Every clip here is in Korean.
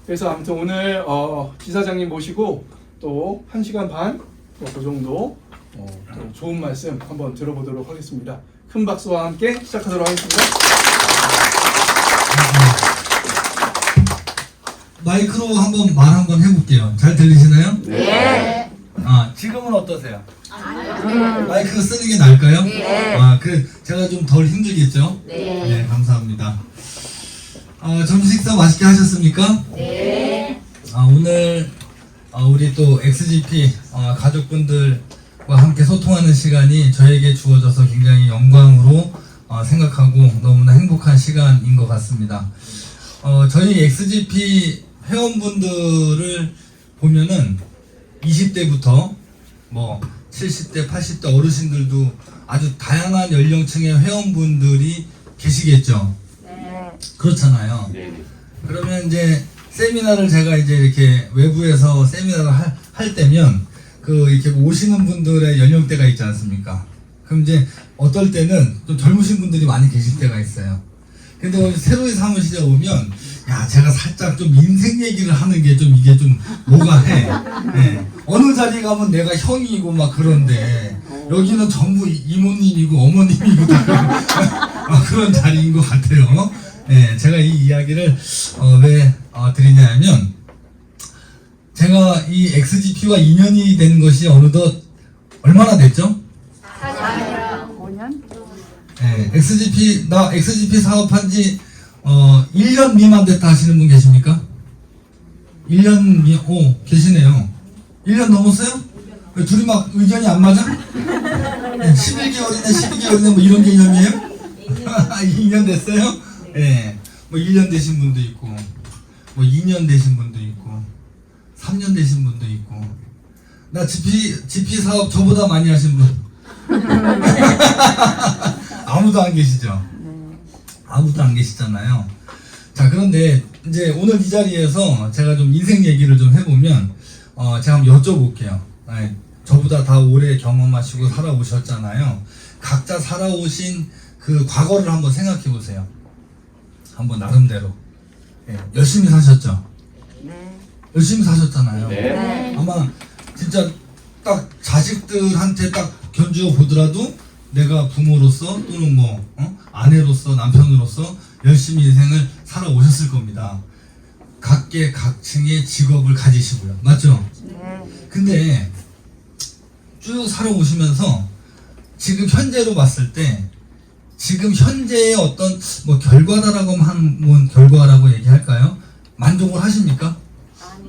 그래서 아무튼 오늘 지사장님 모시고 또 1시간 반, 그 정도 또 좋은 말씀 한번 들어보도록 하겠습니다. 큰 박수와 함께 시작하도록 하겠습니다. 마이크로 한번 말 한번 해볼게요. 잘 들리시나요? 네. 지금은 어떠세요? 마이크 쓰는 게 나을까요? 네. 그래 제가 좀 덜 힘들겠죠? 네. 감사합니다. 점심 식사 맛있게 하셨습니까? 네. 오늘 우리 또 XGP 가족분들과 함께 소통하는 시간이 저에게 주어져서 굉장히 영광으로 생각하고 너무나 행복한 시간인 것 같습니다. 저희 XGP 회원분들을 보면은 20대부터 뭐 70대, 80대 어르신들도 아주 다양한 연령층의 회원분들이 계시겠죠. 네. 그렇잖아요. 네. 그러면 이제 세미나를 제가 이제 이렇게 외부에서 세미나를 할 때면 이렇게 오시는 분들의 연령대가 있지 않습니까? 그럼 이제 어떨 때는 좀 젊으신 분들이 많이 계실 때가 있어요. 근데 새로이 사무실에 오면 야 제가 살짝 좀 인생 얘기를 하는 게 좀 이게 좀 뭐가 해. 네. 어느 자리 가면 내가 형이고 막 그런데 여기는 전부 이모님이고 어머님이고 다 그런 자리인 것 같아요. 네, 제가 이 이야기를 왜 드리냐면 제가 이 XGP와 인연이 된 것이 어느덧 얼마나 됐죠? 5년? 네, XGP 사업한 지 1년 미만 됐다 하시는 분 계십니까? 1년 계시네요. 1년 넘었어요? 왜 둘이 막 의견이 안 맞아? 네, 11개월이네 12개월이네 뭐 이런 개념이에요? 2년 됐어요? 네, 뭐 1년 되신 분도 있고 뭐 2년 되신 분도 있고 3년 되신 분도 있고 나 GP 사업 저보다 많이 하신 분 아무도 안 계시죠? 아무도 안 계시잖아요. 자, 그런데 이제 오늘 이 자리에서 제가 좀 인생 얘기를 좀 해보면 제가 한번 여쭤볼게요. 저보다 다 오래 경험하시고 살아오셨잖아요. 각자 살아오신 그 과거를 한번 생각해 보세요. 한번 나름대로. 열심히 사셨죠? 네. 열심히 사셨잖아요. 네. 아마 진짜 딱 자식들한테 딱 견주어 보더라도 내가 부모로서 또는 뭐 아내로서 남편으로서 열심히 인생을 살아오셨을 겁니다. 각계 각층의 직업을 가지시고요. 맞죠? 네. 근데 쭉 살아오시면서 지금 현재로 봤을 때 지금 현재의 어떤 뭐 결과다라고 하면 결과라고 얘기할까요? 만족을 하십니까?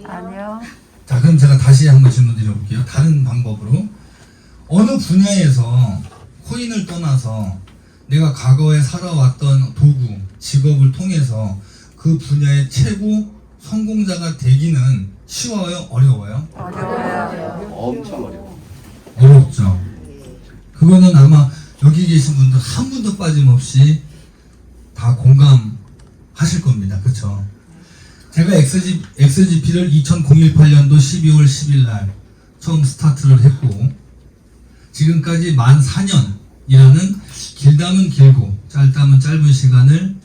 아니요. 자, 그럼 제가 다시 한번 질문 드려볼게요. 다른 방법으로. 어느 분야에서 코인을 떠나서 내가 과거에 살아왔던 도구, 직업을 통해서 그 분야의 최고 성공자가 되기는 쉬워요? 어려워요? 어려워요. 엄청 어려워. 어렵죠. 그거는 아마 여기 계신 분들 한 분도 빠짐없이 다 공감하실 겁니다. 그쵸? 제가 XGP를 2018년도 12월 10일 날 처음 스타트를 했고 지금까지 만 4년이라는 길다면 길고 짧다면 짧은 시간을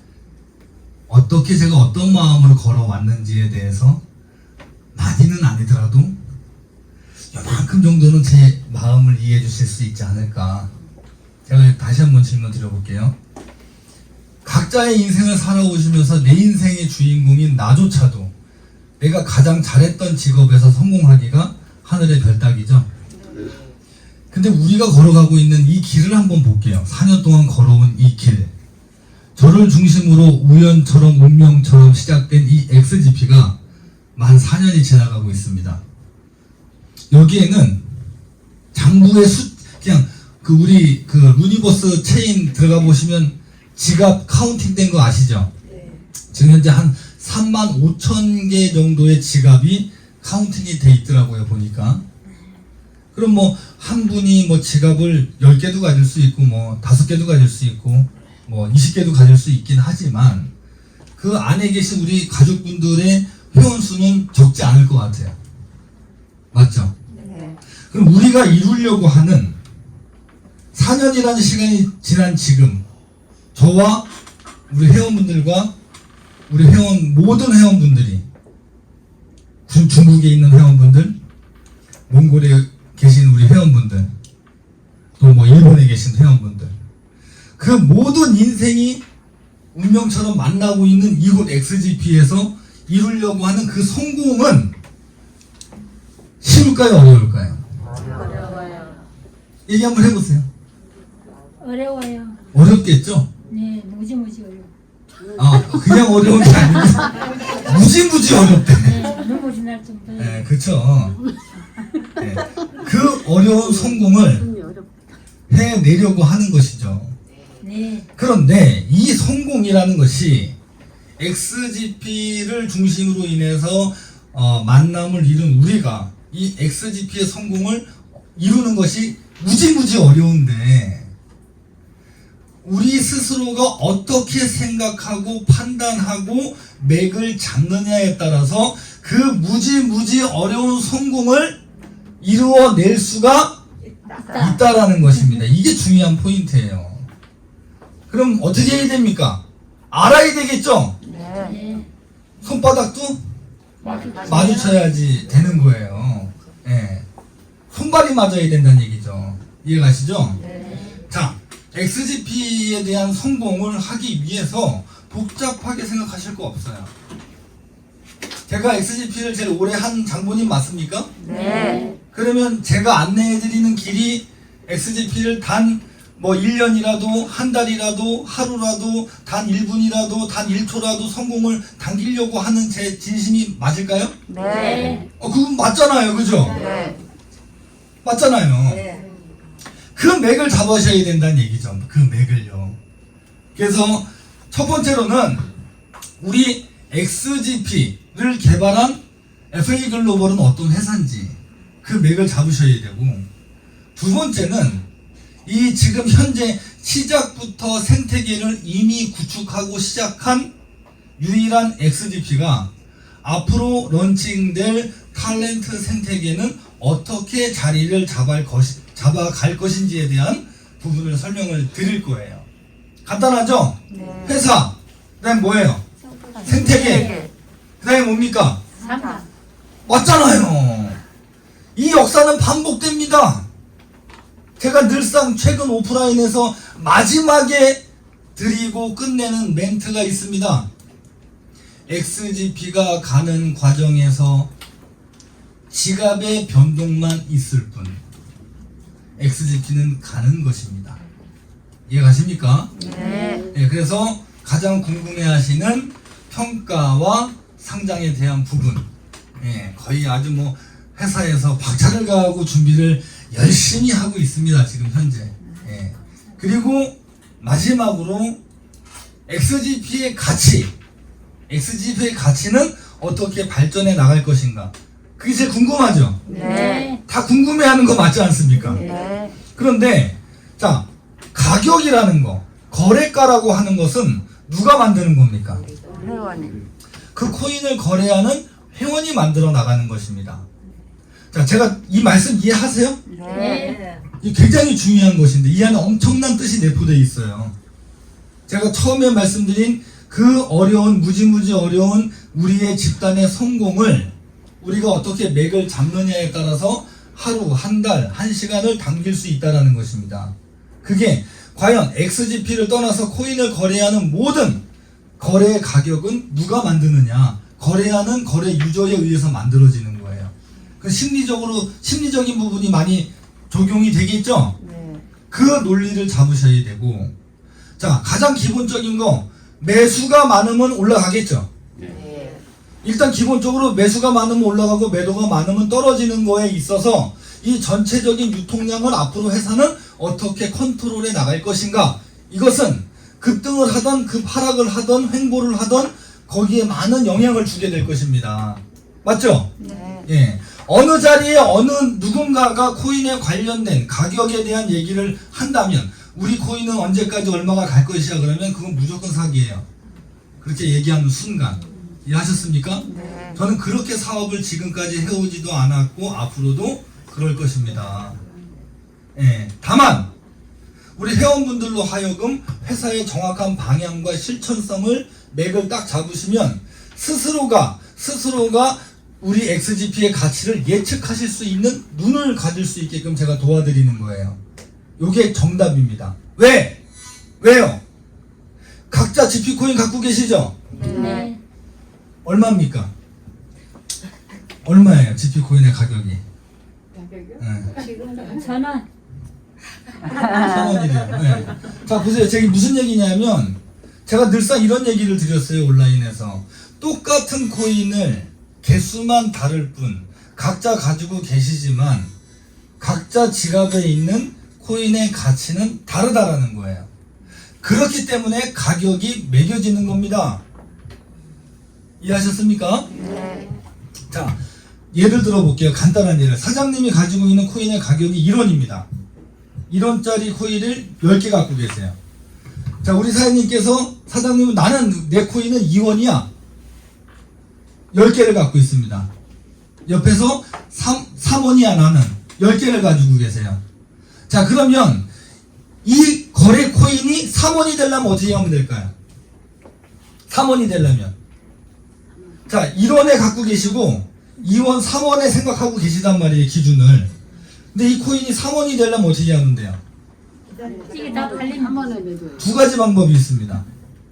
어떻게 제가 어떤 마음으로 걸어왔는지에 대해서 많이는 아니더라도 요만큼 정도는 제 마음을 이해해 주실 수 있지 않을까. 제가 다시 한번 질문 드려볼게요. 각자의 인생을 살아오시면서 내 인생의 주인공인 나조차도 내가 가장 잘했던 직업에서 성공하기가 하늘의 별따기죠. 근데 우리가 걸어가고 있는 이 길을 한번 볼게요. 4년 동안 걸어온 이 길. 저를 중심으로 우연처럼 운명처럼 시작된 이 XGP가 만 4년이 지나가고 있습니다. 여기에는 장부의 그냥 우리 루니버스 체인 들어가 보시면 지갑 카운팅 된 거 아시죠? 지금 현재 한 35,000개 정도의 지갑이 카운팅이 돼 있더라고요, 보니까. 그럼 뭐 한 분이 뭐 지갑을 10개도 가질 수 있고 뭐 5개도 가질 수 있고 뭐 20개도 가질 수 있긴 하지만 그 안에 계신 우리 가족분들의 회원 수는 적지 않을 것 같아요. 맞죠? 네. 그럼 우리가 이루려고 하는 4년이라는 시간이 지난 지금 저와 우리 회원분들과 우리 모든 회원분들이 중국에 있는 회원분들, 몽골에 계신 우리 회원분들, 또 뭐 일본에 계신 회원분들, 그 모든 인생이 운명처럼 만나고 있는 이곳 XGP에서 이루려고 하는 그 성공은 쉬울까요? 어려울까요? 어려워요. 얘기 한번 해보세요. 어려워요. 어렵겠죠? 네, 무지무지 어려워. 아, 그냥 어려운 게 아니고 무지무지 어렵대. 네, 눈물이 날 정도에. 네, 그쵸. 네, 그 어려운 성공을 해내려고 하는 것이죠. 네, 그런데 이 성공이라는 것이 XGP를 중심으로 인해서 만남을 이룬 우리가 이 XGP의 성공을 이루는 것이 무지무지 어려운데 우리 스스로가 어떻게 생각하고 판단하고 맥을 잡느냐에 따라서 그 무지무지 어려운 성공을 이루어낼 수가 있다라는 것입니다. 이게 중요한 포인트예요. 그럼 어떻게 해야 됩니까? 알아야 되겠죠? 네. 네. 손바닥도 마주쳐야지 되는 거예요. 예. 손발이 맞아야 된다는 얘기죠. 이해가시죠? 네. 자, XGP에 대한 성공을 하기 위해서 복잡하게 생각하실 거 없어요. 제가 XGP를 제일 오래 한 장본인 맞습니까? 네. 그러면 제가 안내해드리는 길이 XGP를 단 뭐 1년이라도 한 달이라도 하루라도 단 1분이라도 단 1초라도 성공을 당기려고 하는 제 진심이 맞을까요? 네. 그건 맞잖아요. 그죠? 네. 맞잖아요. 그 맥을 잡으셔야 된다는 얘기죠. 그 맥을요. 그래서 첫 번째로는 우리 XGP를 개발한 FA 글로벌은 어떤 회사인지 그 맥을 잡으셔야 되고, 두 번째는 이 지금 현재 시작부터 생태계를 이미 구축하고 시작한 유일한 XGP가 앞으로 런칭될 탤런트 생태계는 어떻게 자리를 잡아갈 것인지에 대한 부분을 설명을 드릴 거예요. 간단하죠? 네. 회사, 그 다음에 뭐예요? 생태계, 그 다음에 뭡니까? 상관. 맞잖아요. 이 역사는 반복됩니다. 제가 늘상 최근 오프라인에서 마지막에 드리고 끝내는 멘트가 있습니다. XGP가 가는 과정에서 지갑의 변동만 있을 뿐 XGP는 가는 것입니다. 이해가십니까? 네. 네, 그래서 가장 궁금해하시는 평가와 상장에 대한 부분, 거의 아주 뭐 회사에서 박차를 가하고 준비를 열심히 하고 있습니다. 지금 현재. 그리고 마지막으로 XGP의 가치는 어떻게 발전해 나갈 것인가? 그게 제일 궁금하죠? 네. 다 궁금해하는 거 맞지 않습니까? 네. 그런데 자, 가격이라는 거, 거래가라고 하는 것은 누가 만드는 겁니까? 회원이. 그 코인을 거래하는 회원이 만들어 나가는 것입니다. 자, 제가 이 말씀 이해하세요? 네. 이 굉장히 중요한 것인데 이 안에 엄청난 뜻이 내포되어 있어요. 제가 처음에 말씀드린 그 어려운, 무지무지 어려운 우리의 집단의 성공을 우리가 어떻게 맥을 잡느냐에 따라서 하루, 한 달, 한 시간을 당길 수 있다는 것입니다. 그게 과연 XGP를 떠나서 코인을 거래하는 모든 거래 가격은 누가 만드느냐? 거래하는 거래 유저에 의해서 만들어지는 거예요. 그 심리적인 부분이 많이 적용이 되겠죠? 네. 그 논리를 잡으셔야 되고, 자, 가장 기본적인 거, 매수가 많으면 올라가겠죠? 네. 일단 기본적으로 매수가 많으면 올라가고 매도가 많으면 떨어지는 거에 있어서 이 전체적인 유통량을 앞으로 회사는 어떻게 컨트롤해 나갈 것인가? 이것은 급등을 하던 급하락을 하던 횡보를 하던 거기에 많은 영향을 주게 될 것입니다. 맞죠? 네. 예. 어느 자리에 어느 누군가가 코인에 관련된 가격에 대한 얘기를 한다면 우리 코인은 언제까지 얼마가 갈 것이야 그러면 그건 무조건 사기예요. 그렇게 얘기하는 순간. 이해하셨습니까? 네. 저는 그렇게 사업을 지금까지 해오지도 않았고 앞으로도 그럴 것입니다. 예. 다만 우리 회원분들로 하여금 회사의 정확한 방향과 실천성을 맥을 딱 잡으시면 스스로가 우리 XGP의 가치를 예측하실 수 있는 눈을 가질 수 있게끔 제가 도와드리는 거예요. 요게 정답입니다. 왜? 왜요? 각자 GP코인 갖고 계시죠? 네. 얼마입니까? 얼마예요? GP코인의 가격이? 네. 1,000원. 1,000원이래요. 네. 자, 보세요. 제가 무슨 얘기냐면, 제가 늘상 이런 얘기를 드렸어요. 온라인에서. 똑같은 코인을 개수만 다를 뿐, 각자 가지고 계시지만, 각자 지갑에 있는 코인의 가치는 다르다라는 거예요. 그렇기 때문에 가격이 매겨지는 겁니다. 이해하셨습니까? 네. 자, 예를 들어 볼게요. 간단한 예를. 사장님이 가지고 있는 코인의 가격이 1원입니다. 1원짜리 코인을 10개 갖고 계세요. 자, 우리 사장님께서, 사장님은 나는 내 코인은 2원이야. 10개를 갖고 있습니다. 옆에서 3원이야 나는. 10개를 가지고 계세요. 자, 그러면 이 거래 코인이 3원이 되려면 어떻게 하면 될까요? 3원이 되려면. 자, 1원에 갖고 계시고 2원, 3원에 생각하고 계시단 말이에요, 기준을. 근데 이 코인이 3원이 되려면 어떻게 하면 돼요? 이게 다 팔리면 두 가지 방법이 있습니다.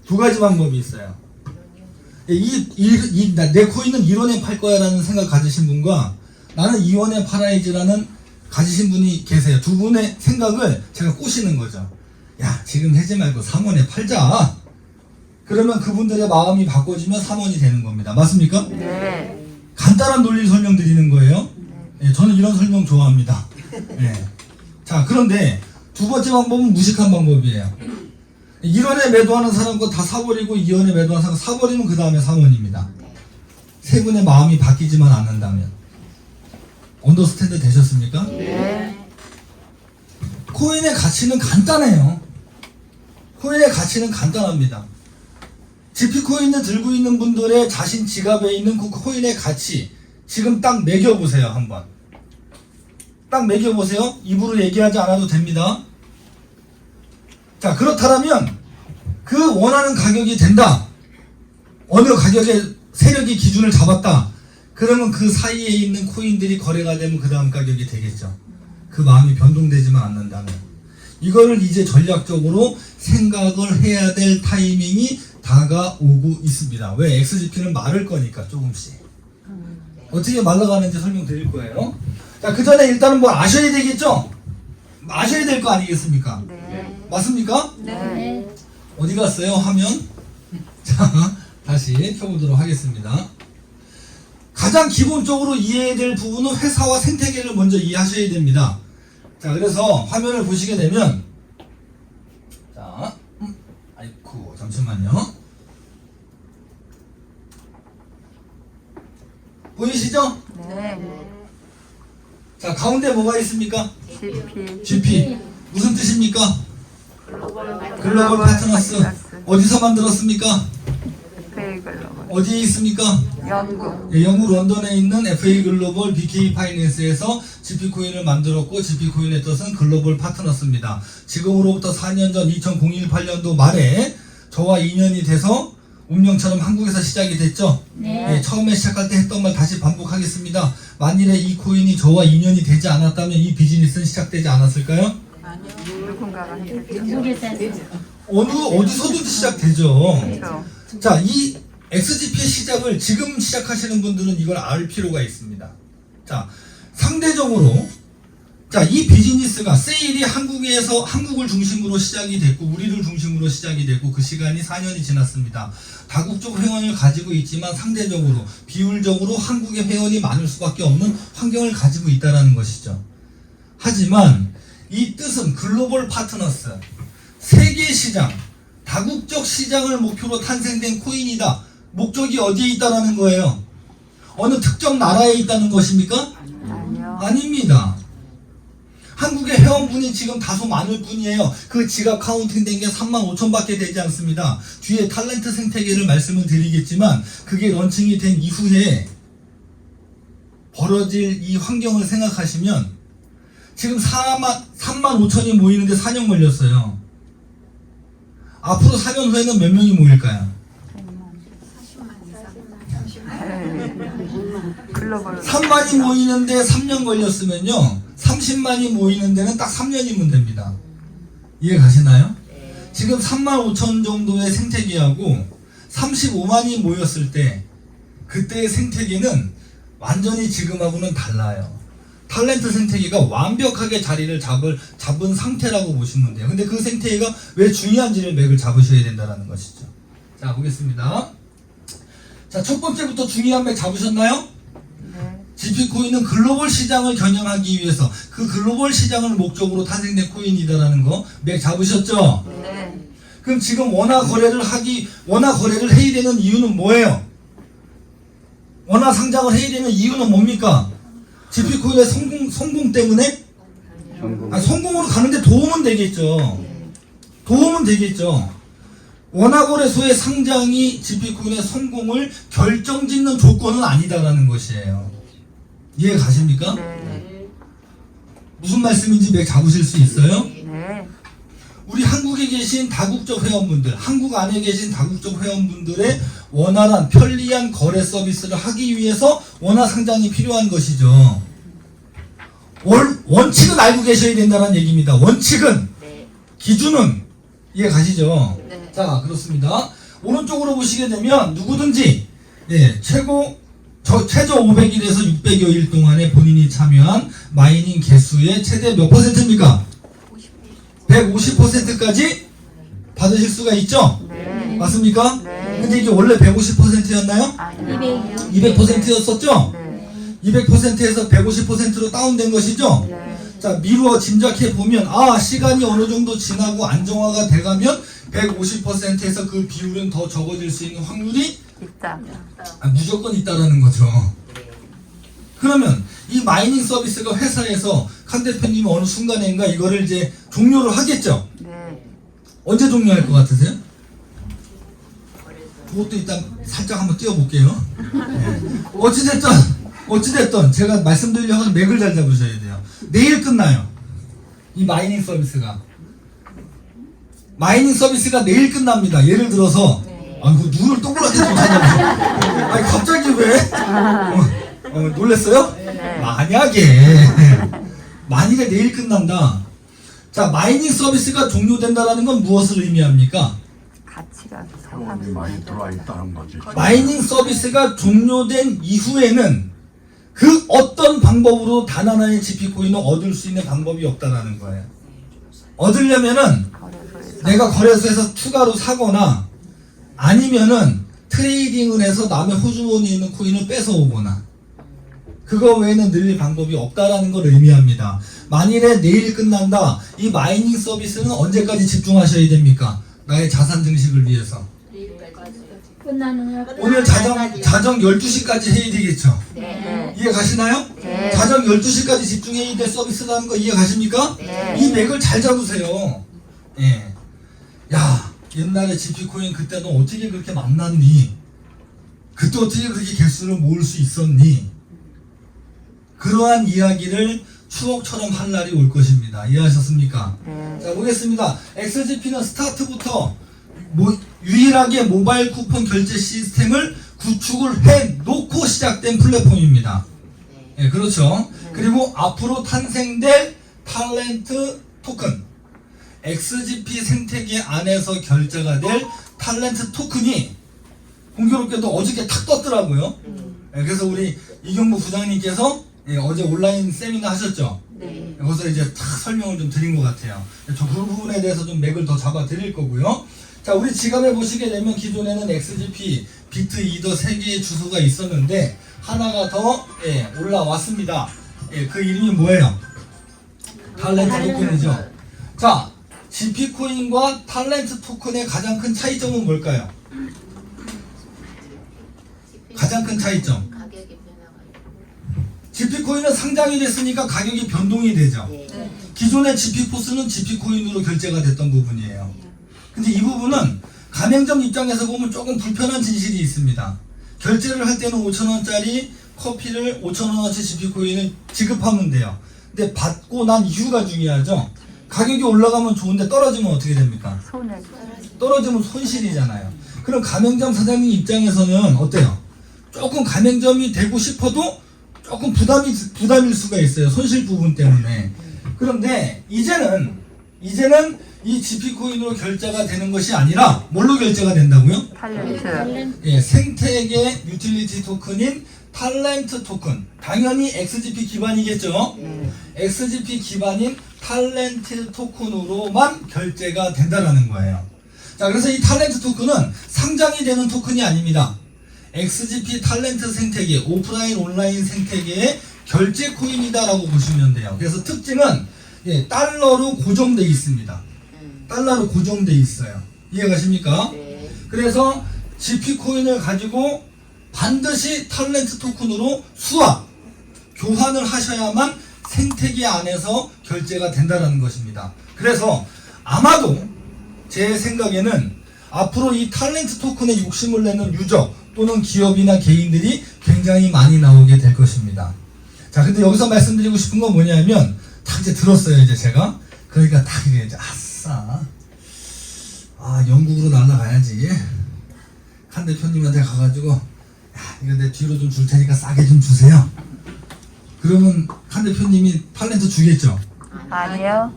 두 가지 방법이 있어요. 내 코인은 1원에 팔 거야 라는 생각 가지신 분과 나는 2원에 팔아야지라는 가지신 분이 계세요. 두 분의 생각을 제가 꼬시는 거죠. 야, 지금 하지 말고 3원에 팔자. 그러면 그분들의 마음이 바꿔지면 3원이 되는 겁니다. 맞습니까? 네. 간단한 논리 설명드리는 거예요. 예, 저는 이런 설명 좋아합니다. 예. 자, 그런데 두 번째 방법은 무식한 방법이에요. 1원에 매도하는 사람 거 다 사버리고 2원에 매도하는 사람 사버리면 그 다음에 3원입니다. 세 분의 마음이 바뀌지만 않는다면. 언더스탠드 되셨습니까? 네. 코인의 가치는 간단해요. 코인의 가치는 간단합니다. GP코인을 들고 있는 분들의 자신 지갑에 있는 그 코인의 가치 지금 딱 매겨보세요. 한번 딱 매겨보세요. 입으로 얘기하지 않아도 됩니다. 자, 그렇다면 그 원하는 가격이 된다. 어느 가격에 세력이 기준을 잡았다. 그러면 그 사이에 있는 코인들이 거래가 되면 그 다음 가격이 되겠죠. 그 마음이 변동되지만 않는다면. 이거를 이제 전략적으로 생각을 해야 될 타이밍이 다가오고 있습니다. 왜? XGP는 마를 거니까 조금씩. 어떻게 말라가는지 설명드릴 거예요. 자, 그 전에 일단은 뭐 아셔야 되겠죠? 아셔야 될 거 아니겠습니까? 네. 맞습니까? 네. 어디 갔어요? 화면? 자, 다시 펴보도록 하겠습니다. 가장 기본적으로 이해해야 될 부분은 회사와 생태계를 먼저 이해하셔야 됩니다. 자, 그래서 화면을 보시게 되면, 자, 아이쿠, 잠시만요. 보이시죠? 네. 자, 가운데 뭐가 있습니까? GP. GP. 무슨 뜻입니까? 글로벌 파트너스. 어디서 만들었습니까? FA 글로벌. 어디에 있습니까? 영국. 예, 영국 런던에 있는 FA 글로벌 BK 파이낸스에서 GP코인을 만들었고, GP코인의 뜻은 글로벌 파트너스입니다. 지금으로부터 4년 전 2018년도 말에 저와 인연이 돼서 운명처럼 한국에서 시작이 됐죠. 네. 예, 처음에 시작할 때 했던 말 다시 반복하겠습니다. 만일에 이 코인이 저와 인연이 되지 않았다면 이 비즈니스는 시작되지 않았을까요? 누군가가 했겠죠. 중국에서 했어요. 어디서든 시작되죠. 그렇죠. 자, 이 XGP의 시작을 지금 시작하시는 분들은 이걸 알 필요가 있습니다. 자, 상대적으로, 자, 이 비즈니스가 세일이 한국을 중심으로 시작이 됐고, 우리를 중심으로 시작이 됐고, 그 시간이 4년이 지났습니다. 다국적 회원을 가지고 있지만 상대적으로, 비율적으로 한국의 회원이 많을 수밖에 없는 환경을 가지고 있다는 것이죠. 하지만 이 뜻은 글로벌 파트너스, 세계 시장, 다국적 시장을 목표로 탄생된 코인이다. 목적이 어디에 있다라는 거예요? 어느 특정 나라에 있다는 것입니까? 아니요. 아닙니다. 한국의 회원분이 지금 다소 많을 뿐이에요. 그 지갑 카운팅된 게 35,000밖에 되지 않습니다. 뒤에 탤런트 생태계를 말씀을 드리겠지만 그게 런칭이 된 이후에 벌어질 이 환경을 생각하시면 지금 35,000이 모이는데 4년 걸렸어요. 앞으로 4년 후에는 몇 명이 모일까요? 그 글로벌 3만이 모이는데 3년 걸렸으면요 30만이 모이는 데는 딱 3년이면 됩니다. 이해 가시나요? 지금 3만 5천 정도의 생태계하고 35만이 모였을 때 그때의 생태계는 완전히 지금하고는 달라요. 탤런트 생태계가 완벽하게 자리를 잡은 상태라고 보시면 돼요. 근데 그 생태계가 왜 중요한지를 맥을 잡으셔야 된다는 것이죠. 자, 보겠습니다. 자, 첫 번째부터 중요한 맥 잡으셨나요? 네. GP코인은 글로벌 시장을 겨냥하기 위해서 그 글로벌 시장을 목적으로 탄생된 코인이다라는 거 맥 잡으셨죠? 네. 그럼 지금 원화 거래를 해야 되는 이유는 뭐예요? 원화 상장을 해야 되는 이유는 뭡니까? GP코인의 성공 때문에? 성공으로 가는데 도움은 되겠죠. 도움은 되겠죠. 원화거래소의 상장이 GP코인의 성공을 결정짓는 조건은 아니다라는 것이에요. 이해 가십니까? 네. 무슨 말씀인지 맥 잡으실 수 있어요? 네. 우리 한국에 계신 다국적 회원분들, 한국 안에 계신 다국적 회원분들의 원활한 편리한 거래 서비스를 하기 위해서 원화 상장이 필요한 것이죠. 원칙은 알고 계셔야 된다는 얘기입니다. 원칙은, 기준은 이해 가시죠? 네. 자, 그렇습니다. 오른쪽으로 보시게 되면 누구든지 최저 500일에서 600여일 동안에 본인이 참여한 마이닝 개수의 최대 몇 %입니까? 150%까지 받으실 수가 있죠? 네. 맞습니까? 네. 근데 이게 원래 150%였나요? 아니요. 200%였었죠? 네. 200%에서 150%로 다운된 것이죠? 네. 자, 미루어 짐작해 보면 시간이 어느 정도 지나고 안정화가 돼가면 150%에서 그 비율은 더 적어질 수 있는 확률이 있다. 무조건 있다라는 거죠. 그러면 이 마이닝 서비스가 회사에서 칸 대표님은 어느 순간인가 이거를 이제 종료를 하겠죠? 네. 언제 종료할 것 같으세요? 그것도 일단 살짝 한번 띄워볼게요. 어찌됐든 제가 말씀드리려고 하는 맥을 잘 잡으셔야 돼요. 내일 끝나요. 이 마이닝 서비스가. 마이닝 서비스가 내일 끝납니다. 예를 들어서 아이고 눈을 동그랗게 좀 찾아보세요. 아니 갑자기 왜? 놀랬어요? 네. 만약에 내일 끝난다. 자, 마이닝 서비스가 종료된다라는 건 무엇을 의미합니까? 가치가 자원이 많이 들어와 있다는 거지. 마이닝 서비스가 종료된 이후에는 그 어떤 방법으로 단 하나의 GP코인을 얻을 수 있는 방법이 없다라는 거예요. 얻으려면은 거래소에서 내가 거래소에서 추가로 사거나 아니면은 트레이딩을 해서 남의 호주머니에 있는 코인을 뺏어오거나 그거 외에는 늘릴 방법이 없다라는 걸 의미합니다. 만일에 내일 끝난다. 이 마이닝 서비스는 언제까지 집중하셔야 됩니까? 나의 자산 증식을 위해서. 끝나는 오늘 자정 12시까지 해야 되겠죠? 네. 이해 가시나요? 네. 자정 12시까지 집중해야 될 서비스라는 거 이해 가십니까? 네. 이 맥을 잘 잡으세요. 예. 야, 옛날에 GP코인 그때 너 어떻게 그렇게 만났니? 그때 어떻게 그렇게 개수를 모을 수 있었니? 그러한 이야기를 추억처럼 할 날이 올 것입니다. 이해하셨습니까? 네. 자, 보겠습니다. XGP는 스타트부터 유일하게 모바일 쿠폰 결제 시스템을 구축을 해놓고 시작된 플랫폼입니다. 예, 그렇죠. 그리고 앞으로 탄생될 탤런트 토큰, XGP 생태계 안에서 결제가 될 탤런트 토큰이 공교롭게도 어저께 탁 떴더라고요. 예, 그래서 우리 이경부 부장님께서 어제 온라인 세미나 하셨죠? 네. 거기서 이제 탁 설명을 좀 드린 것 같아요. 저 그 부분에 대해서 좀 맥을 더 잡아 드릴 거고요. 자, 우리 지갑에 보시게 되면 기존에는 XGP, 비트, 이더 3개의 주소가 있었는데 하나가 더 올라왔습니다. 그 이름이 뭐예요? 탤런트 토큰이죠. 자, GP코인과 탤런트 토큰의 가장 큰 차이점은 뭘까요? 가장 큰 차이점. GP코인은 상장이 됐으니까 가격이 변동이 되죠. 기존의 GP포스는 GP코인으로 결제가 됐던 부분이에요. 근데 이 부분은 가맹점 입장에서 보면 조금 불편한 진실이 있습니다. 결제를 할 때는 5,000원짜리 커피를 5,000원어치 GP코인을 지급하면 돼요. 근데 받고 난 이유가 중요하죠. 가격이 올라가면 좋은데 떨어지면 어떻게 됩니까? 손해. 떨어지면 손실이잖아요. 그럼 가맹점 사장님 입장에서는 어때요? 조금 가맹점이 되고 싶어도 조금 부담일 수가 있어요. 손실 부분 때문에. 그런데 이제는 이 GP 코인으로 결제가 되는 것이 아니라 뭘로 결제가 된다고요? 탤런트. 예, 생태계 유틸리티 토큰인 탤런트 토큰. 당연히 XGP 기반이겠죠. XGP 기반인 탤런트 토큰으로만 결제가 된다라는 거예요. 자, 그래서 이 탤런트 토큰은 상장이 되는 토큰이 아닙니다. XGP 탤런트 생태계, 오프라인 온라인 생태계의 결제 코인이다라고 보시면 돼요. 그래서 특징은 예, 달러로 고정돼 있습니다. 달러로 고정돼 있어요. 이해가십니까? 네. 그래서 GP 코인을 가지고 반드시 탤런트 토큰으로 수합, 교환을 하셔야만 생태계 안에서 결제가 된다는 것입니다. 그래서 아마도 제 생각에는 앞으로 이 탤런트 토큰에 욕심을 내는 유저 또는 기업이나 개인들이 굉장히 많이 나오게 될 것입니다. 자, 근데 여기서 말씀드리고 싶은 건 뭐냐면 딱 이제 들었어요, 이제 제가. 그러니까 딱 이제 아싸. 영국으로 날아가야지. 칸 대표님한테 가가지고 야, 이거 내 뒤로 좀 줄 테니까 싸게 좀 주세요. 그러면 칸 대표님이 탤런트 주겠죠? 아니요.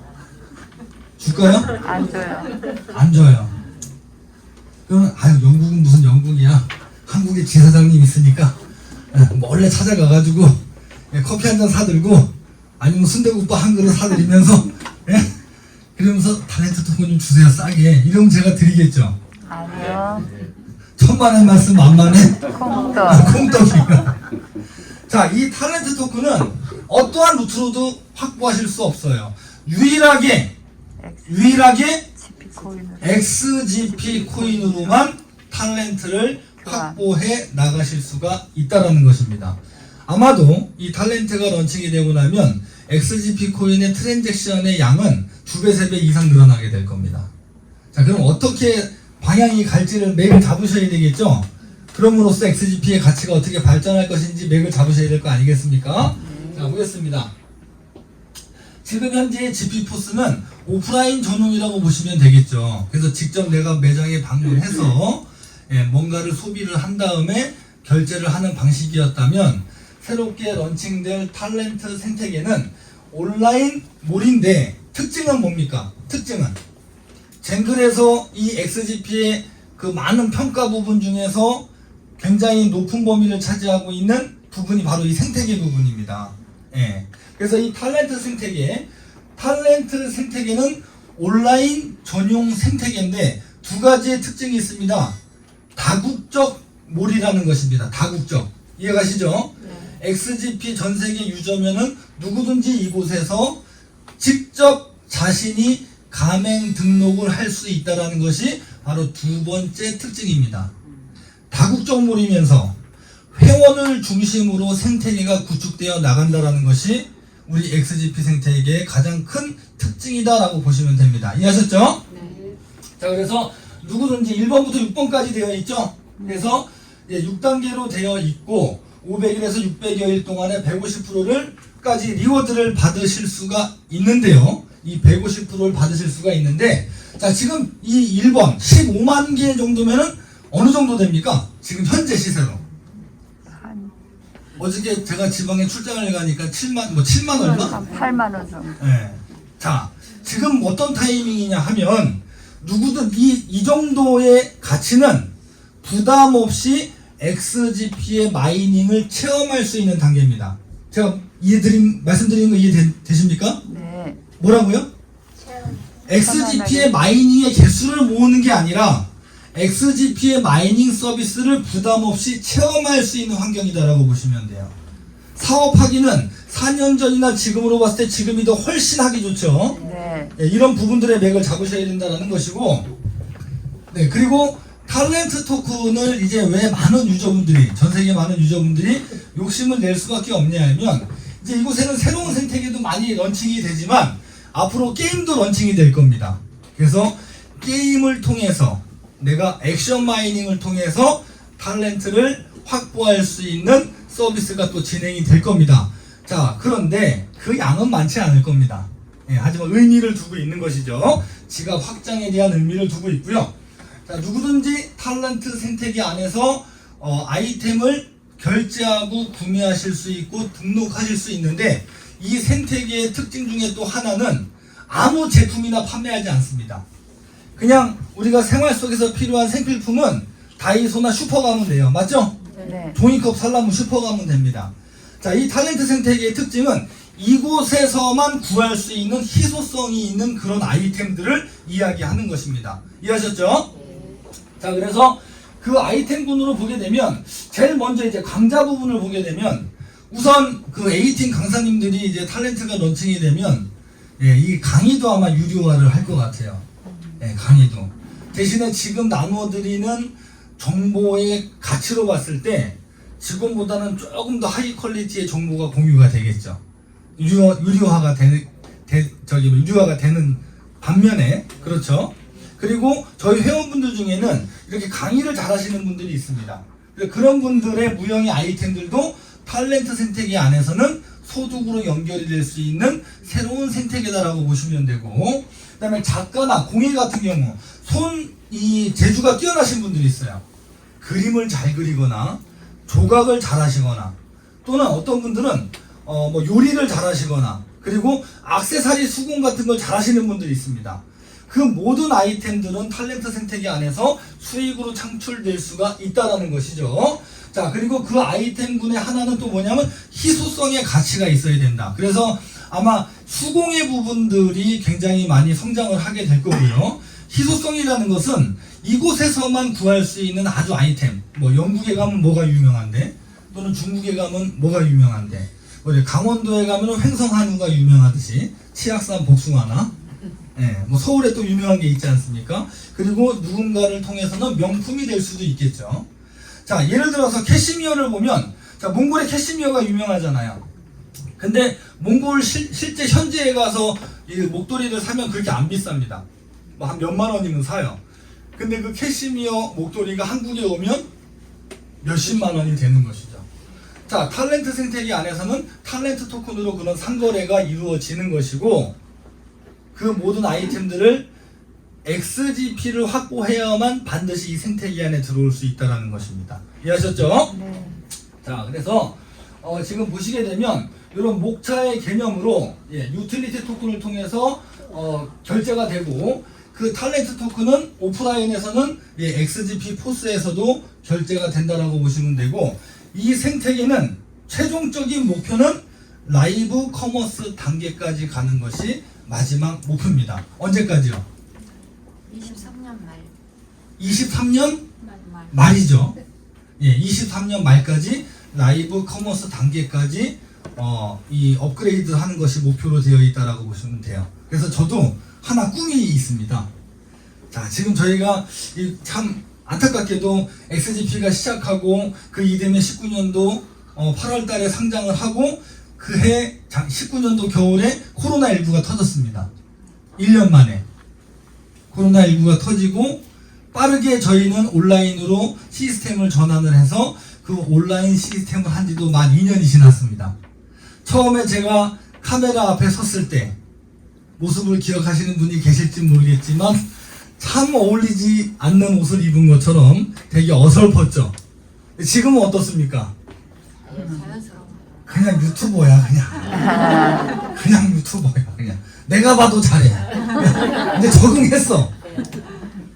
줄까요? 안 줘요. 안 줘요. 그러면 영국은 무슨 영국이야? 한국에 지사장님 있으니까 몰래 찾아가가지고 커피 한 잔 사들고 아니면 순대국밥 한 그릇 사드리면서 그러면서 탤런트 토큰 좀 주세요 싸게. 이러면 제가 드리겠죠? 아니요. 천만의 말씀 만만해 콩떡. 콩떡이가. 자, 이 탤런트 토큰은 어떠한 루트로도 확보하실 수 없어요. 유일하게 GP 코인으로. XGP 코인으로만 탤런트를 확보해 나가실 수가 있다라는 것입니다. 아마도 이 탤런트가 런칭이 되고 나면 XGP 코인의 트랜잭션의 양은 2배, 3배 이상 늘어나게 될 겁니다. 자, 그럼 어떻게 방향이 갈지를 맥을 잡으셔야 되겠죠? 그럼으로써 XGP의 가치가 어떻게 발전할 것인지 맥을 잡으셔야 될 거 아니겠습니까? 자, 보겠습니다. 지금 현재 GP포스는 오프라인 전용이라고 보시면 되겠죠. 그래서 직접 내가 매장에 방문해서 뭔가를 소비를 한 다음에 결제를 하는 방식이었다면 새롭게 런칭될 탤런트 생태계는 온라인 몰인데 특징은 뭡니까? 특징은 쟁글에서 이 XGP의 그 많은 평가 부분 중에서 굉장히 높은 범위를 차지하고 있는 부분이 바로 이 생태계 부분입니다. 예. 그래서 이 탤런트 생태계는 온라인 전용 생태계인데 두 가지의 특징이 있습니다. 다국적 몰이라는 것입니다. 다국적. 이해가시죠? XGP 전 세계 유저면은 누구든지 이곳에서 직접 자신이 가맹 등록을 할 수 있다는 것이 바로 두 번째 특징입니다. 다국적 몰이면서 회원을 중심으로 생태계가 구축되어 나간다는 것이 우리 XGP 생태계의 가장 큰 특징이다라고 보시면 됩니다. 이해하셨죠? 네. 자, 그래서 누구든지 1번부터 6번까지 되어 있죠? 그래서 6단계로 되어 있고 500일에서 600여일 동안에 150%까지 리워드를 받으실 수가 있는데요. 이 150%를 받으실 수가 있는데, 자, 지금 이 1번 15만 개 정도면은 어느 정도 됩니까? 지금 현재 시세로. 한 어저께 제가 지방에 출장을 가니까 7만 얼마? 한 8만 원 정도. 네. 자, 지금 어떤 타이밍이냐 하면 누구든 이 정도의 가치는 부담 없이 XGP의 마이닝을 체험할 수 있는 단계입니다. 제가 말씀드린 거 이해되십니까? 네. 뭐라고요? XGP의 마이닝의 개수를 모으는 게 아니라 XGP의 마이닝 서비스를 부담 없이 체험할 수 있는 환경이다라고 보시면 돼요. 사업하기는 4년 전이나 지금으로 봤을 때 지금이 더 훨씬 하기 좋죠. 네. 이런 부분들의 맥을 잡으셔야 된다는 것이고, 네, 그리고 탤런트 토큰을 이제 왜 많은 유저분들이, 전 세계 많은 유저분들이 욕심을 낼 수밖에 없냐 하면, 이제 이곳에는 새로운 생태계도 많이 런칭이 되지만 앞으로 게임도 런칭이 될 겁니다. 그래서 게임을 통해서 내가 액션 마이닝을 통해서 탤런트를 확보할 수 있는 서비스가 또 진행이 될 겁니다. 자, 그런데 그 양은 많지 않을 겁니다. 하지만 의미를 두고 있는 것이죠. 지갑 확장에 대한 의미를 두고 있고요. 자, 누구든지 탤런트 생태계 안에서 아이템을 결제하고 구매하실 수 있고 등록하실 수 있는데 이 생태계의 특징 중에 또 하나는 아무 제품이나 판매하지 않습니다. 그냥 우리가 생활 속에서 필요한 생필품은 다이소나 슈퍼 가면 돼요. 맞죠? 네. 종이컵 살라면 슈퍼 가면 됩니다. 자, 이 탤런트 생태계의 특징은 이곳에서만 구할 수 있는 희소성이 있는 그런 아이템들을 이야기하는 것입니다. 이해하셨죠? 자, 그래서 그 아이템군으로 보게 되면 제일 먼저 이제 강좌 부분을 보게 되면 우선 그 A팀 강사님들이 이제 탤런트가 런칭이 되면 예, 이 강의도 아마 유료화를 할 것 같아요. 예, 강의도. 대신에 지금 나누어드리는 정보의 가치로 봤을 때 지금보다는 조금 더 하이 퀄리티의 정보가 공유가 되겠죠. 유료화가 되는 반면에 그렇죠. 그리고 저희 회원분들 중에는 이렇게 강의를 잘하시는 분들이 있습니다. 그런 분들의 무형의 아이템들도 탤런트 생태계 안에서는 소득으로 연결이 될 수 있는 새로운 생태계다라고 보시면 되고, 그다음에 작가나 공예 같은 경우 이 재주가 뛰어나신 분들이 있어요. 그림을 잘 그리거나 조각을 잘 하시거나 또는 어떤 분들은 뭐 요리를 잘 하시거나 그리고 액세서리 수공 같은 걸 잘 하시는 분들이 있습니다. 그 모든 아이템들은 탤런트 생태계 안에서 수익으로 창출될 수가 있다라는 것이죠. 자, 그리고 그 아이템군의 하나는 또 뭐냐면 희소성의 가치가 있어야 된다. 그래서 아마 수공예 부분들이 굉장히 많이 성장을 하게 될 거고요. 희소성이라는 것은 이곳에서만 구할 수 있는 아주 아이템. 뭐 영국에 가면 뭐가 유명한데, 또는 중국에 가면 뭐가 유명한데, 강원도에 가면 횡성한우가 유명하듯이 치악산 복숭아나, 예, 뭐 서울에 또 유명한 게 있지 않습니까? 그리고 누군가를 통해서는 명품이 될 수도 있겠죠. 자, 예를 들어서 캐시미어를 보면, 자, 몽골의 캐시미어가 유명하잖아요. 근데 몽골 실제 현지에 가서 이 목도리를 사면 그렇게 안 비쌉니다. 뭐 한 몇만 원이면 사요. 근데 그 캐시미어 목도리가 한국에 오면 몇십만 원이 되는 것이죠. 자, 탤런트 생태계 안에서는 탤런트 토큰으로 그런 상거래가 이루어지는 것이고, 그 모든 아이템들을 XGP를 확보해야만 반드시 이 생태계 안에 들어올 수 있다는 것입니다. 이해하셨죠? 네. 자, 그래서 지금 보시게 되면 이런 목차의 개념으로 유틸리티 토큰을 통해서 결제가 되고, 그 탤런트 토큰은 오프라인에서는 XGP 포스에서도 결제가 된다라고 보시면 되고, 이 생태계는 최종적인 목표는 라이브 커머스 단계까지 가는 것이 마지막 목표입니다. 언제까지요? 23년 말. 23년 말. 말이죠. 예, 23년 말까지 라이브 커머스 단계까지 이 업그레이드 하는 것이 목표로 되어 있다라고 보시면 돼요. 그래서 저도 하나 꿈이 있습니다. 자, 지금 저희가 참 안타깝게도 XGP가 시작하고 그 이듬해 19년도 8월 달에 상장을 하고 그해 19년도 겨울에 코로나19가 터졌습니다. 1년 만에 코로나19가 터지고 빠르게 저희는 온라인으로 시스템을 전환을 해서 그 온라인 시스템을 한 지도 만 2년이 지났습니다. 처음에 제가 카메라 앞에 섰을 때 모습을 기억하시는 분이 계실지 모르겠지만 참 어울리지 않는 옷을 입은 것처럼 되게 어설펐죠. 지금은 어떻습니까? 자연스러워. 그냥 유튜버야. 그냥 유튜버야. 그냥 내가 봐도 잘해. 근데 적응했어.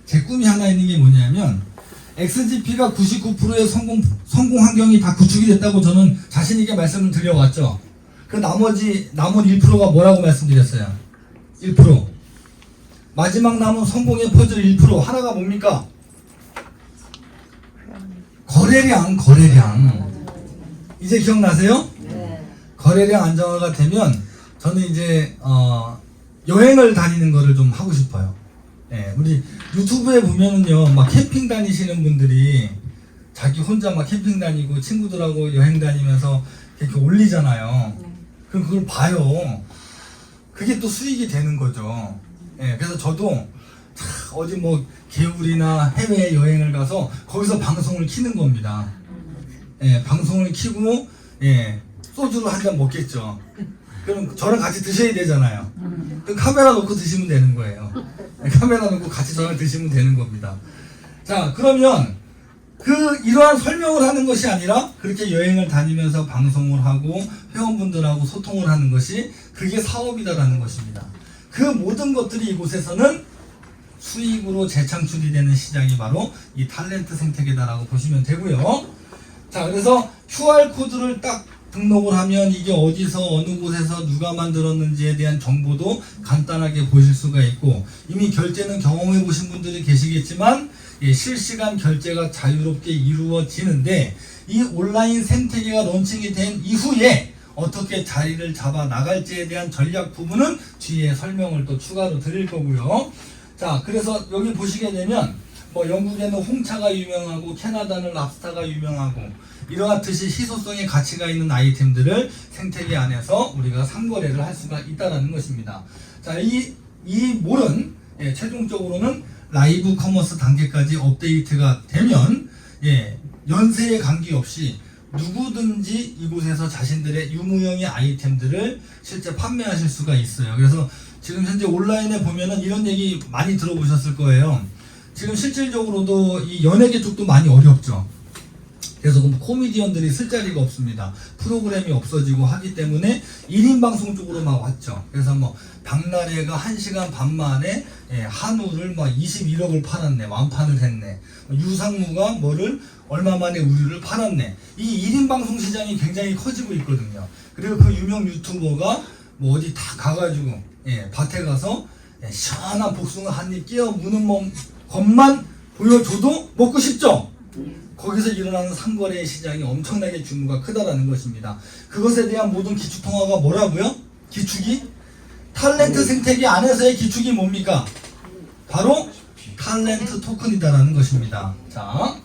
제 꿈이 하나 있는 게 뭐냐면 XGP가 99%의 성공 환경이 다 구축이 됐다고 저는 자신 있게 말씀을 드려왔죠. 그 남은 1%가 뭐라고 말씀드렸어요? 1%. 마지막 남은 성공의 퍼즐 1% 하나가 뭡니까? 거래량. 이제 기억나세요? 네. 거래량 안정화가 되면 저는 이제 여행을 다니는 거를 좀 하고 싶어요. 예, 우리 유튜브에 보면은요, 막 캠핑 다니시는 분들이 자기 혼자 막 캠핑 다니고 친구들하고 여행 다니면서 이렇게 올리잖아요. 그럼 그걸 봐요. 그게 또 수익이 되는 거죠. 예, 그래서 저도 어디 뭐 개울이나 해외 여행을 가서 거기서 방송을 키는 겁니다. 예, 방송을 키고 소주를 한 잔 먹겠죠. 그럼 저랑 같이 드셔야 되잖아요. 그럼 카메라 놓고 드시면 되는 거예요. 카메라 놓고 같이 저랑 드시면 되는 겁니다. 자, 그러면 이러한 설명을 하는 것이 아니라 그렇게 여행을 다니면서 방송을 하고 회원분들하고 소통을 하는 것이 그게 사업이다라는 것입니다. 그 모든 것들이 이곳에서는 수익으로 재창출이 되는 시장이 바로 이 탤런트 생태계다라고 보시면 되고요. 자, 그래서 QR코드를 딱 등록을 하면 이게 어디서 어느 곳에서 누가 만들었는지에 대한 정보도 간단하게 보실 수가 있고, 이미 결제는 경험해 보신 분들이 계시겠지만 실시간 결제가 자유롭게 이루어지는데, 이 온라인 생태계가 론칭이 된 이후에 어떻게 자리를 잡아 나갈지에 대한 전략 부분은 뒤에 설명을 또 추가로 드릴 거고요. 자, 그래서 여기 보시게 되면 뭐 영국에는 홍차가 유명하고 캐나다는 랍스타가 유명하고, 이러하듯이 희소성의 가치가 있는 아이템들을 생태계 안에서 우리가 상거래를 할 수가 있다는 것입니다. 자, 이 몰은 최종적으로는 라이브 커머스 단계까지 업데이트가 되면 연세에 관계없이 누구든지 이곳에서 자신들의 유무형의 아이템들을 실제 판매하실 수가 있어요. 그래서 지금 현재 온라인에 보면은 이런 얘기 많이 들어보셨을 거예요. 지금 실질적으로도 이 연예계 쪽도 많이 어렵죠. 그래서 코미디언들이 쓸 자리가 없습니다. 프로그램이 없어지고 하기 때문에 1인 방송 쪽으로 막 왔죠. 그래서 뭐 박나래가 1시간 반 만에 한우를 막 21억을 팔았네, 완판을 했네. 유상무가 뭐를 얼마 만에 우유를 팔았네. 이 1인 방송 시장이 굉장히 커지고 있거든요. 그리고 그 유명 유튜버가 뭐 어디 다 가가지고 밭에 가서 시원한 복숭아 한 입 끼어 무는 것만 보여줘도 먹고 싶죠. 거기서 일어나는 상거래 시장이 엄청나게 규모가 크다라는 것입니다. 그것에 대한 모든 기축통화가 뭐라고요? 기축이? 탤런트 생태계 안에서의 기축이 뭡니까? 바로 탤런트 토큰이다라는 것입니다. 자,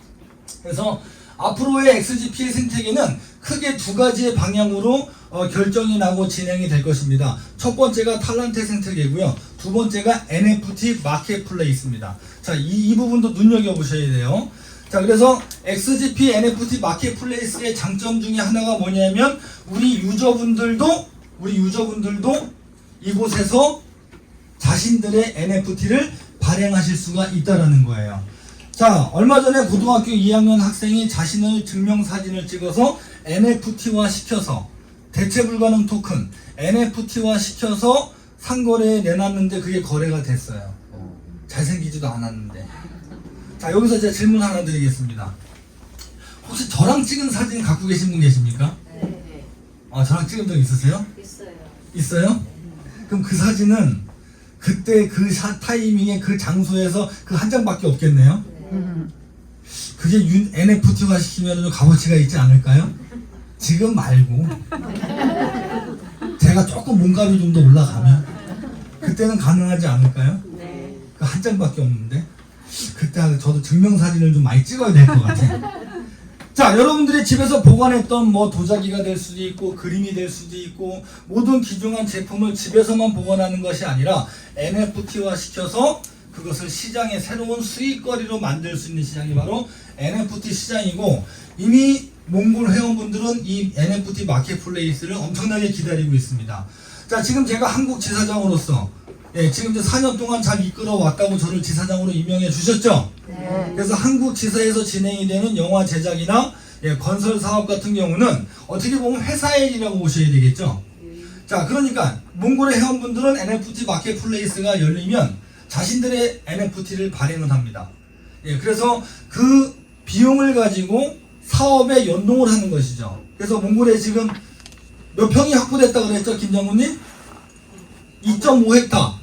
그래서 앞으로의 XGP의 생태계는 크게 두 가지의 방향으로 결정이 나고 진행이 될 것입니다. 첫 번째가 탤런트 생태계고요. 두 번째가 NFT 마켓플레이스입니다. 자, 이 부분도 눈여겨보셔야 돼요. 자, 그래서 XGP NFT 마켓플레이스의 장점 중에 하나가 뭐냐면 우리 유저분들도 이곳에서 자신들의 NFT를 발행하실 수가 있다라는 거예요. 자, 얼마 전에 고등학교 2학년 학생이 자신의 증명사진을 찍어서 NFT화 시켜서 대체 불가능 토큰 NFT화 시켜서 상거래에 내놨는데 그게 거래가 됐어요. 잘생기지도 않았는데. 자, 여기서 제가 질문 하나 드리겠습니다. 혹시 저랑 찍은 사진 갖고 계신 분 계십니까? 네. 아, 저랑 찍은 적 있으세요? 있어요. 있어요? 그럼 그 사진은 그때 그 타이밍에 그 장소에서 그 한 장밖에 없겠네요? 그게 NFT화 시키면 좀 값어치가 있지 않을까요? 지금 말고 제가 조금 몸값이 좀 더 올라가면 그때는 가능하지 않을까요? 네. 그 한 장밖에 없는데 그때 저도 증명사진을 좀 많이 찍어야 될 것 같아요. 자, 여러분들이 집에서 보관했던 뭐 도자기가 될 수도 있고 그림이 될 수도 있고 모든 귀중한 제품을 집에서만 보관하는 것이 아니라 NFT화 시켜서 그것을 시장의 새로운 수익거리로 만들 수 있는 시장이 바로 NFT 시장이고, 이미 몽골 회원분들은 이 NFT 마켓플레이스를 엄청나게 기다리고 있습니다. 자, 지금 제가 한국 지사장으로서 지금 이제 4년 동안 잘 이끌어 왔다고 저를 지사장으로 임명해 주셨죠? 네. 그래서 한국 지사에서 진행이 되는 영화 제작이나 건설 사업 같은 경우는 어떻게 보면 회사의 일이라고 보셔야 되겠죠? 자, 그러니까 몽골의 회원분들은 NFT 마켓플레이스가 열리면 자신들의 NFT를 발행을 합니다. 그래서 그 비용을 가지고 사업에 연동을 하는 것이죠. 그래서 몽골에 지금 몇 평이 확보됐다 그랬죠, 김 장군님? 2.5헥타.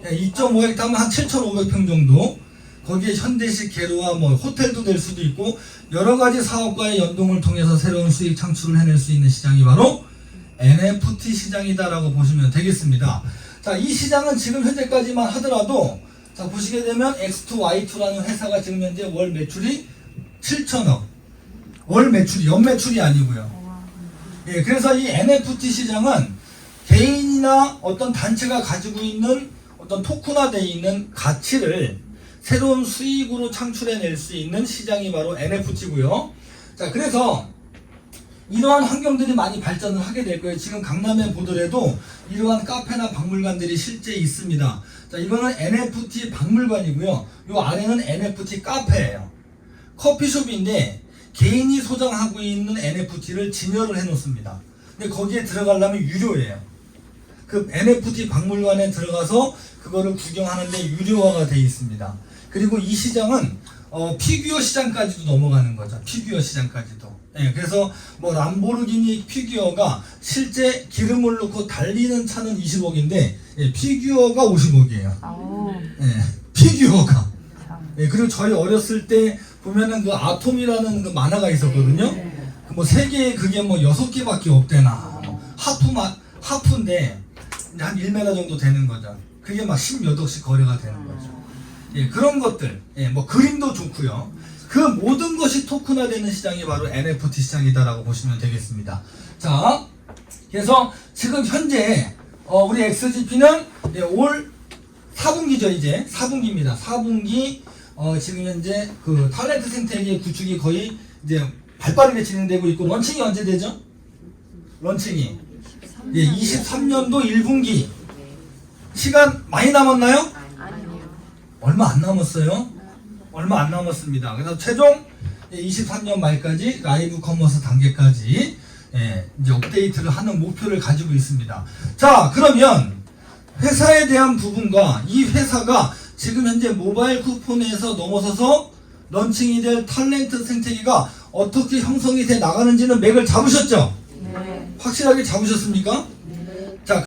2.5헥타면 한 7,500평 정도. 거기에 현대식 계로와 뭐 호텔도 될 수도 있고 여러 가지 사업과의 연동을 통해서 새로운 수익 창출을 해낼 수 있는 시장이 바로 NFT 시장이다라고 보시면 되겠습니다. 자, 이 시장은 지금 현재까지만 하더라도 자, 보시게 되면 X2Y2라는 회사가 지금 현재 월 매출이 7천억. 월 매출이, 연매출이 아니고요. 그래서 이 NFT 시장은 개인이나 어떤 단체가 가지고 있는 어떤 토큰화되어 있는 가치를 새로운 수익으로 창출해낼 수 있는 시장이 바로 NFT고요. 자, 그래서 이러한 환경들이 많이 발전을 하게 될 거예요. 지금 강남에 보더라도 이러한 카페나 박물관들이 실제 있습니다. 자, 이거는 NFT 박물관이고요. 이 아래는 NFT 카페예요. 커피숍인데 개인이 소장하고 있는 NFT를 진열을 해놓습니다. 근데 거기에 들어가려면 유료예요. 그 NFT 박물관에 들어가서 그거를 구경하는데 유료화가 되어 있습니다. 그리고 이 시장은 피규어 시장까지도 넘어가는 거죠. 피규어 시장까지도. 예, 그래서 뭐 람보르기니 피규어가 실제 기름을 넣고 달리는 차는 20억인데 피규어가 50억이에요. 아우 예, 피규어가. 참. 예, 그리고 저희 어렸을 때 보면은 그 아톰이라는 그 만화가 있었거든요. 그 뭐 세계에 그게 뭐 6개밖에 없대나. 하프인데 한 1m 정도 되는 거죠. 그게 막 10몇 억씩 거래가 되는 거죠. 예, 그런 것들. 예, 뭐 그림도 좋고요. 그 모든 것이 토큰화되는 시장이 바로 NFT 시장이다라고 보시면 되겠습니다. 자, 그래서 지금 현재 우리 XGP는 올 4분기죠. 이제 4분기입니다. 4분기 지금 현재 그 탤런트 생태계 구축이 거의 이제 발빠르게 진행되고 있고 런칭이 언제 되죠? 런칭이 23년도 1분기 시간 많이 남았나요? 아니요. 얼마 안 남았어요. 얼마 안 남았습니다. 그래서 최종 23년 말까지 라이브 커머스 단계까지 이제 업데이트를 하는 목표를 가지고 있습니다. 자, 그러면 회사에 대한 부분과 이 회사가 지금 현재 모바일 쿠폰에서 넘어서서 런칭이 될 탤런트 생태계가 어떻게 형성이 돼 나가는지는 맥을 잡으셨죠? 네. 확실하게 잡으셨습니까?